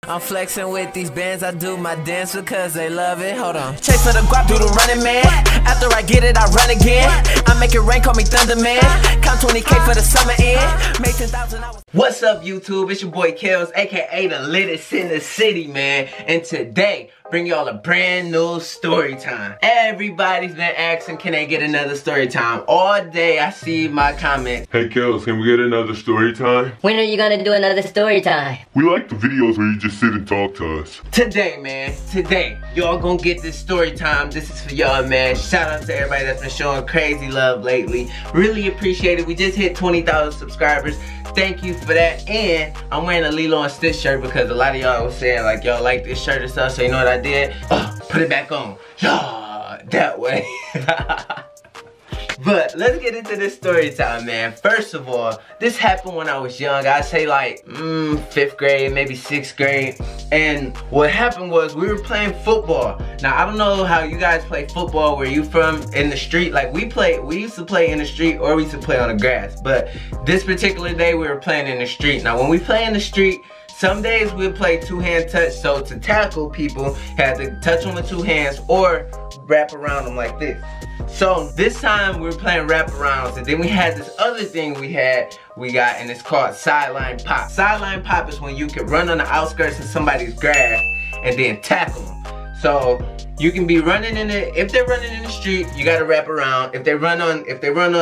I'm flexing with these bands, I do my dance because they love it. Hold on. Chase for the guap, do the running man. After I get it, I run again. I make it rain, call me Thunder Man. Count 20K for the summer end. Make 10,000 hours. What's up, YouTube? It's your boy Kels, aka the littest in the city, man. And today, bring y'all a brand new story time. Everybody's been asking, can they get another story time? All day I see my comments. Hey Kels, can we get another story time? When are you gonna do another story time? We like the videos where you just sit and talk to us. Today, man, today, y'all gonna get this story time. This is for y'all, man. Shout out to everybody that's been showing crazy love lately. Really appreciate it. We just hit 20,000 subscribers. Thank you for that. And I'm wearing a Lilo and Stitch shirt because a lot of y'all was saying like y'all like this shirt and stuff. So you know what I did? Put it back on. Yeah, that way. But let's get into this story time, man. First of all, this happened when I was young. I'd say like 5th grade, maybe 6th grade. And what happened was we were playing football. Now I don't know how you guys play football where you from in the street. Like we used to play in the street or we used to play on the grass. But this particular day we were playing in the street. Now when we play in the street, some days we'll play two-hand touch. So to tackle people, had to touch them with 2 hands or wrap around them like this. So this time we were playing wraparounds, and then we had this other thing we got, and it's called sideline pop. Sideline pop is when you can run on the outskirts of somebody's grass and then tackle them. So you can be running in the, if they're running in the street, you gotta wrap around. If they run on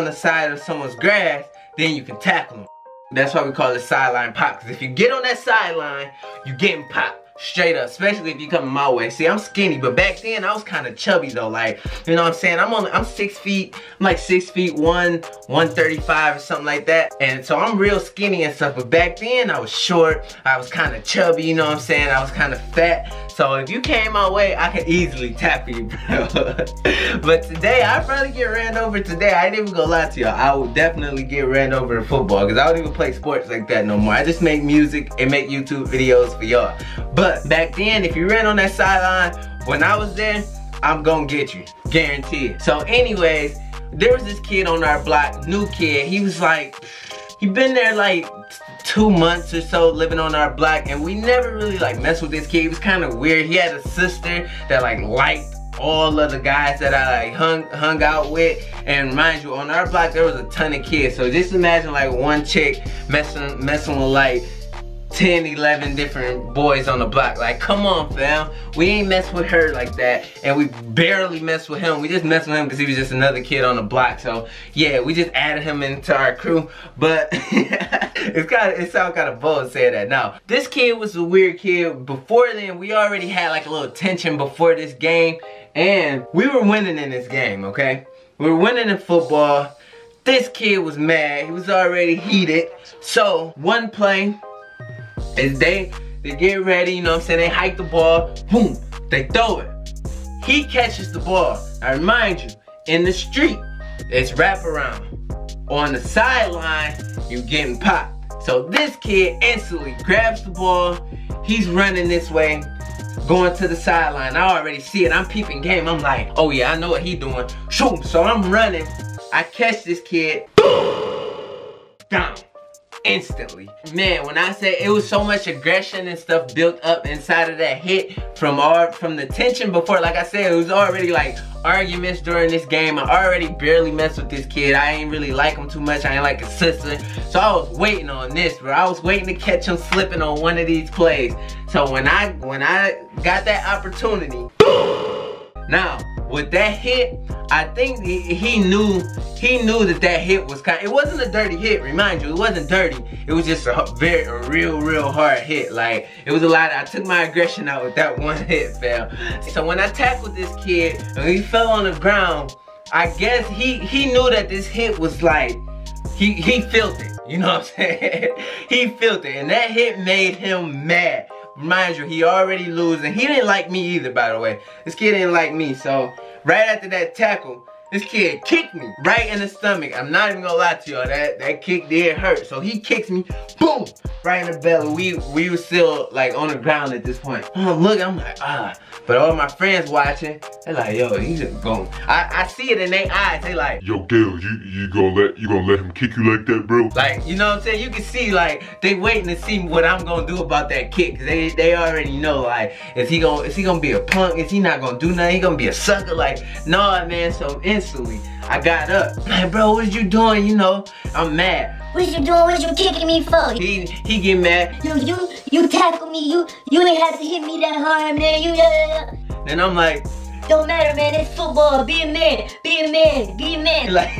the side of someone's grass, then you can tackle them. That's why we call it sideline pop, because if you get on that sideline, you getting popped. Straight up, especially if you coming my way. See, I'm skinny, but back then I was kind of chubby though. Like, you know what I'm saying? I'm 6 feet. I'm like 6 feet 135 or something like that. And so I'm real skinny and stuff. But back then I was short. I was kind of chubby. You know what I'm saying? I was kind of fat. So if you came my way, I could easily tackle you, bro. But today I'd probably get ran over. Today I ain't even gonna lie to y'all. I would definitely get ran over in football because I don't even play sports like that no more. I just make music and make YouTube videos for y'all. But back then, if you ran on that sideline, when I was there, I'm gonna get you, guaranteed. So anyways, there was this kid on our block, new kid. He was like, he been there like 2 months or so living on our block, and we never really like messed with this kid. He was kind of weird. He had a sister that like liked all of the guys that I like hung out with. And mind you, on our block there was a ton of kids. So just imagine like one chick messing with like 10, 11 different boys on the block. Like, come on, fam. We ain't mess with her like that. And we barely mess with him. We just messed with him because he was just another kid on the block. So, yeah, we just added him into our crew. But, it sounds kind of bold saying that. Now, this kid was a weird kid. Before then, we already had like a little tension before this game. And we were winning in this game, okay? We were winning in football. This kid was mad. He was already heated. So, one play, is they get ready, you know what I'm saying, they hike the ball, boom, they throw it. He catches the ball. I remind you, in the street, it's wraparound. On the sideline, you getting popped. So this kid instantly grabs the ball, he's running this way, going to the sideline. I already see it, I'm peeping game. I'm like, oh yeah, I know what he doing. Shoot, so I'm running, I catch this kid, down. Instantly. Man, when I say it was so much aggression and stuff built up inside of that hit from the tension before, like I said, it was already like arguments during this game. I already barely messed with this kid. I ain't really like him too much. I ain't like his sister. So I was waiting on this, bro. I was waiting to catch him slipping on one of these plays. So when I got that opportunity, now with that hit, I think he knew that hit was it wasn't a dirty hit, remind you, it wasn't dirty. It was just a real hard hit. Like, it was a lot. I took my aggression out with that one hit, fam. So when I tackled this kid and he fell on the ground, I guess he knew that this hit was like, he felt it, you know what I'm saying? He felt it, and that hit made him mad. Mind you, he already losing. He didn't like me either, by the way. This kid didn't like me, so right after that tackle, this kid kicked me right in the stomach. I'm not even gonna lie to y'all, that kick did hurt. So he kicks me, boom, right in the belly. We were still like on the ground at this point. Look, I'm like, ah. But all my friends watching, they're like, yo, he's just going. I see it in their eyes. They like, yo, Gil, you gonna let him kick you like that, bro? like, you know what I'm saying? You can see like they waiting to see what I'm gonna do about that kick. Cause they already know, like, is he gonna be a punk? Is he not gonna do nothing? He gonna be a sucker? Like, no, man. So instantly I got up. Like, bro, what you doing? You know, I'm mad. What you doing? What you kicking me for? He get mad. You tackle me. You ain't have to hit me that hard, man. Then I'm like, don't matter, man. It's football. Be a man. Be a man. Be a man. like,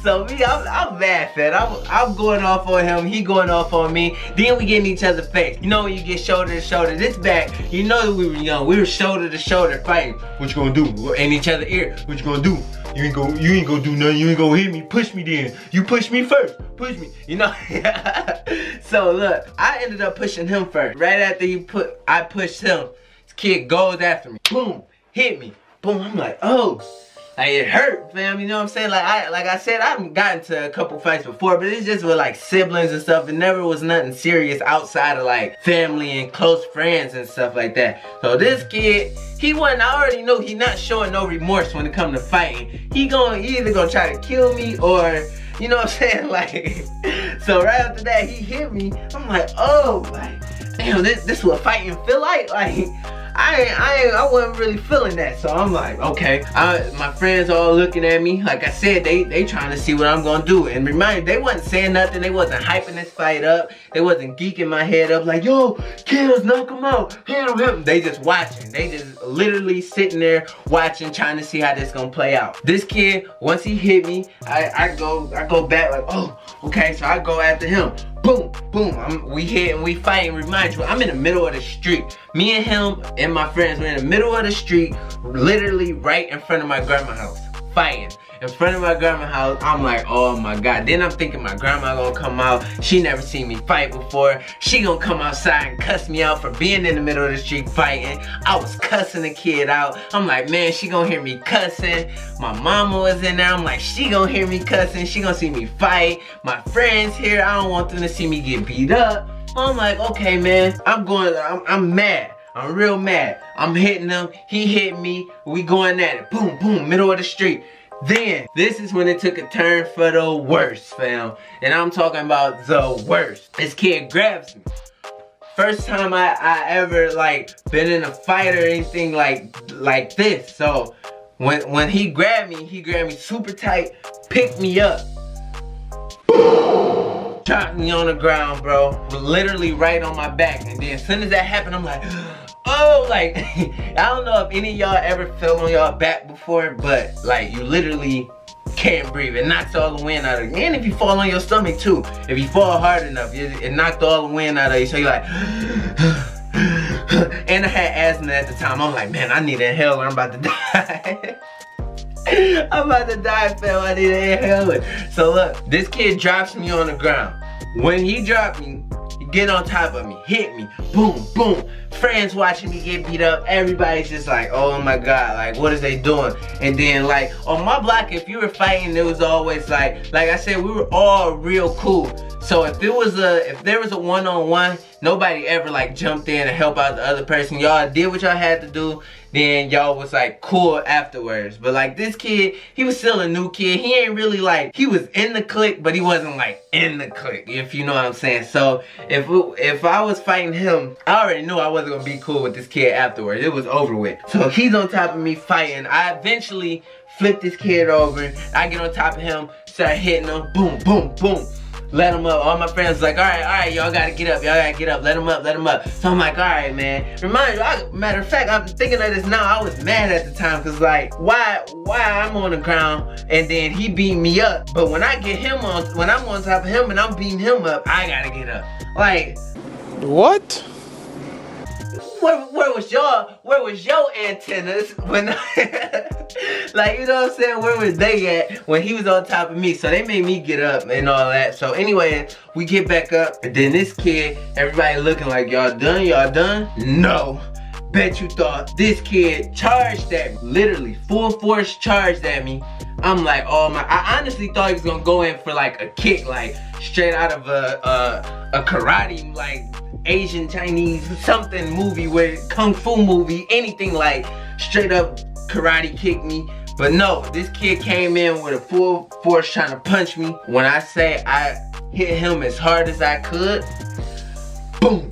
so me, I'm mad, fed. I'm going off on him. He going off on me. Then we get in each other's face. You know when you get shoulder to shoulder. This back, you know that we were young. We were shoulder to shoulder fighting. What you gonna do? In each other's ear. What you gonna do? You ain't gonna do nothing. You ain't gonna hit me. Push me then. You push me first. Push me. You know. So look, I ended up pushing him first. Right after I pushed him. This kid goes after me. Boom. Hit me. Boom. I'm like, oh. Like, it hurt, fam. You know what I'm saying? Like I said, I've gotten to a couple fights before, but it's just with like siblings and stuff. It never was nothing serious outside of like family and close friends and stuff like that. So this kid, I already know he not showing no remorse when it comes to fighting. He either gonna try to kill me or, you know what I'm saying? Like, so right after that, he hit me. I'm like, oh, like, damn, this what fighting feel like? Like, I wasn't really feeling that, so I'm like, okay. My friends all looking at me. Like I said, they trying to see what I'm gonna do. And remind you, they wasn't saying nothing. They wasn't hyping this fight up. They wasn't geeking my head up like, yo, kills, knock him out, hit him. They just watching. They just literally sitting there watching, trying to see how this gonna play out. This kid, once he hit me, I go back like, oh, okay. So I go after him. Boom, boom. We hit and we fight. And remind you, I'm in the middle of the street. Me and him and my friends were in the middle of the street, literally right in front of my grandma's house, fighting. In front of my grandma's house, I'm like, oh my God. Then I'm thinking my grandma gonna come out. She never seen me fight before. She gonna come outside and cuss me out for being in the middle of the street fighting. I was cussing the kid out. I'm like, man, she gonna hear me cussing. My mama was in there. I'm like, she gonna hear me cussing. She gonna see me fight. My friends here, I don't want them to see me get beat up. I'm like, okay, man, I'm mad. I'm real mad. I'm hitting him. He hit me. We going at it. Boom, boom, middle of the street. Then, this is when it took a turn for the worst, fam. And I'm talking about the worst. This kid grabs me. First time I ever, like, been in a fight or anything like this. So, when he grabbed me super tight, picked me up. Boom! Dropped me on the ground, bro. Literally right on my back. And then as soon as that happened, I'm like, oh, like, I don't know if any of y'all ever fell on y'all back before, but like, you literally can't breathe. It knocks all the wind out of you. And if you fall on your stomach too, if you fall hard enough, it knocked all the wind out of you. So you're like, and I had asthma at the time. I'm like, man, I need an inhaler. I'm about to die. I'm about to die, fam. I need an inhaler. So look, this kid drops me on the ground. When he dropped me, he get on top of me, hit me, boom, boom. Friends watching me get beat up. Everybody's just like, oh my God, like, what is they doing? And then, like, on my block, if you were fighting, it was always like I said, we were all real cool. So if there was a one-on-one, nobody ever like jumped in and help out the other person. Y'all did what y'all had to do, then y'all was like cool afterwards. But like this kid, he was still a new kid. He ain't really like, he was in the clique, but he wasn't like in the clique, if you know what I'm saying. So if I was fighting him, I already knew I wasn't gonna be cool with this kid afterwards. It was over with. So he's on top of me fighting. I eventually flip this kid over. I get on top of him, start hitting him, boom, boom, boom. Let him up. All my friends was like, all right, y'all gotta get up, let him up. So I'm like, all right, man. Remind you, matter of fact, I'm thinking of this now. I was mad at the time, cause like, why I'm on the ground and then he beat me up, but when I get him on, when I'm on top of him and I'm beating him up, I gotta get up. Like, what? Where was your antennas when like, you know what I'm saying, where was they at when he was on top of me? So they made me get up and all that. So anyway, we get back up and then this kid, everybody looking like, y'all done? No. bet you thought this kid charged at me, literally full force charged at me. I'm like, oh my, I honestly thought he was gonna go in for like a kick, like straight out of a karate, like Asian, Chinese, something movie, with kung fu movie, anything, like straight up karate kick me. But no, this kid came in with a full force trying to punch me. When I say I hit him as hard as I could, boom,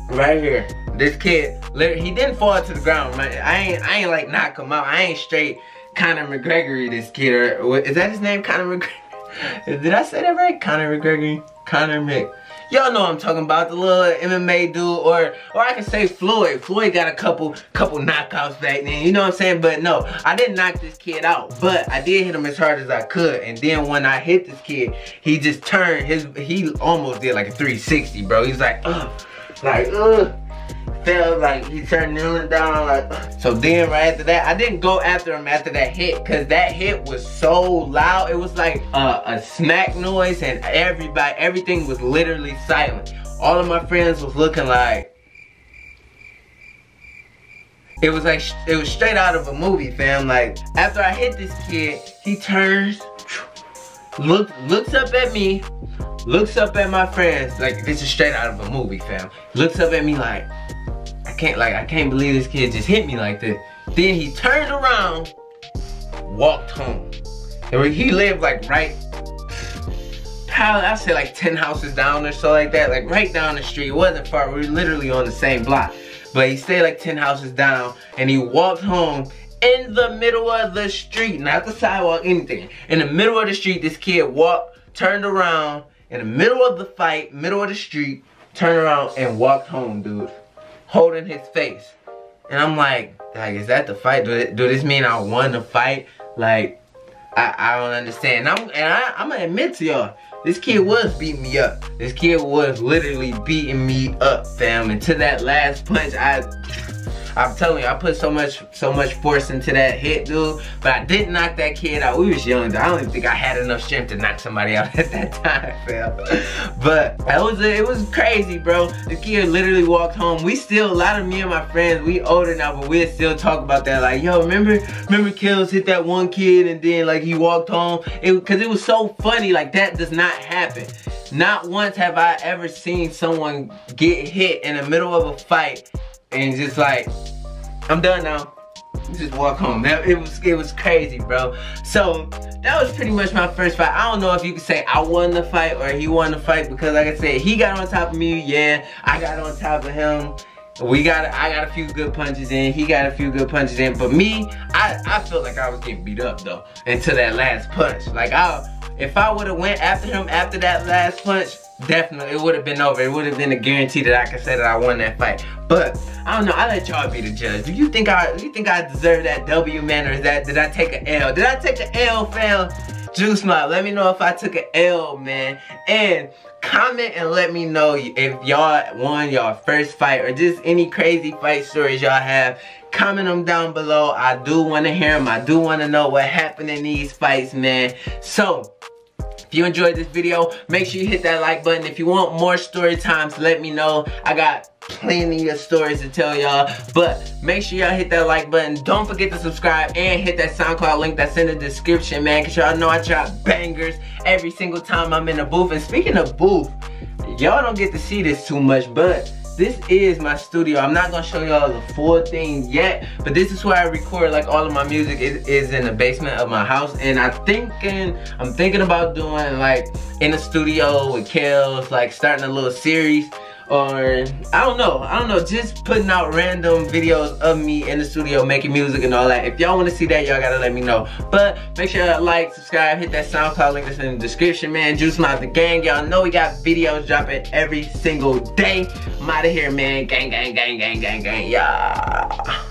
right here. This kid, literally, he didn't fall to the ground. I ain't like knock him out. I ain't straight Conor McGregor this kid. Or, is that his name, Conor McGregor? Did I say that right? Conor McGregor? Conor Mc... Y'all know what I'm talking about, the little MMA dude, or I can say Floyd. Floyd got a couple knockouts back then, you know what I'm saying? But no, I didn't knock this kid out, but I did hit him as hard as I could. And then when I hit this kid, he just turned he almost did like a 360, bro. He's like, ugh, felt like he turned kneeling down, like, ugh. So then right after that, I didn't go after him after that hit, because that hit was so loud. It was like a smack noise, and everything was literally silent. All of my friends was looking like, it was straight out of a movie, fam. Like, after I hit this kid, he turns, looks up at me, looks up at my friends, like this is straight out of a movie, fam. Looks up at me like, I can't believe this kid just hit me like this. Then he turned around, walked home. And he lived like right, probably I'd say like 10 houses down or so like that, like right down the street. It wasn't far, we were literally on the same block. But he stayed like 10 houses down, and he walked home in the middle of the street, not the sidewalk, anything. In the middle of the street, this kid turned around, in the middle of the fight, middle of the street, turned around and walked home, dude, holding his face. And I'm like, is that the fight? Do this mean I won the fight? Like, I don't understand. I'm gonna admit to y'all, this kid was beating me up. This kid was literally beating me up, fam. And to that last punch, I'm telling you, I put so much force into that hit, dude. But I didn't knock that kid out. We was young, dude. I don't even think I had enough strength to knock somebody out at that time, fam. But it was crazy, bro. The kid literally walked home. We still, a lot of me and my friends, we older now, but we still talk about that. Like, yo, remember Kels hit that one kid and then like he walked home? Cause it was so funny. Like, that does not happen. Not once have I ever seen someone get hit in the middle of a fight and just like, I'm done now, just walk home. It was crazy, bro. So that was pretty much my first fight. I don't know if you could say I won the fight or he won the fight, because like I said, he got on top of me, yeah, I got on top of him. I got a few good punches in, he got a few good punches in, but me, I felt like I was getting beat up though, until that last punch. Like, if I would have went after him after that last punch, definitely it would have been over. It would have been a guarantee that I could say that I won that fight. But I don't know, I let y'all be the judge. Do you think I deserve that W, man, or did I take an L? Did I take an L, fam? Juice Mob, let me know if I took an L, man. And comment and let me know if y'all won y'all first fight, or just any crazy fight stories y'all have. Comment them down below. I do want to hear them. I do want to know what happened in these fights, man. So, if you enjoyed this video, make sure you hit that like button. If you want more story times, let me know. I got plenty of stories to tell y'all, but make sure y'all hit that like button. Don't forget to subscribe and hit that SoundCloud link that's in the description, man, because y'all know I drop bangers every single time I'm in the booth. And speaking of booth, y'all don't get to see this too much, but this is my studio. I'm not gonna show y'all the full thing yet, but this is where I record like all of my music. It is in the basement of my house, and I'm thinking about doing like in the studio with Kels, like starting a little series, or I don't know, just putting out random videos of me in the studio making music and all that. If y'all want to see that, y'all gotta let me know. But make sure y'all like, subscribe, hit that SoundCloud link that's in the description, man. Juice Mob the gang. Y'all know we got videos dropping every single day. I'm out of here, man. Gang, gang, gang, gang, gang, gang. Yeah.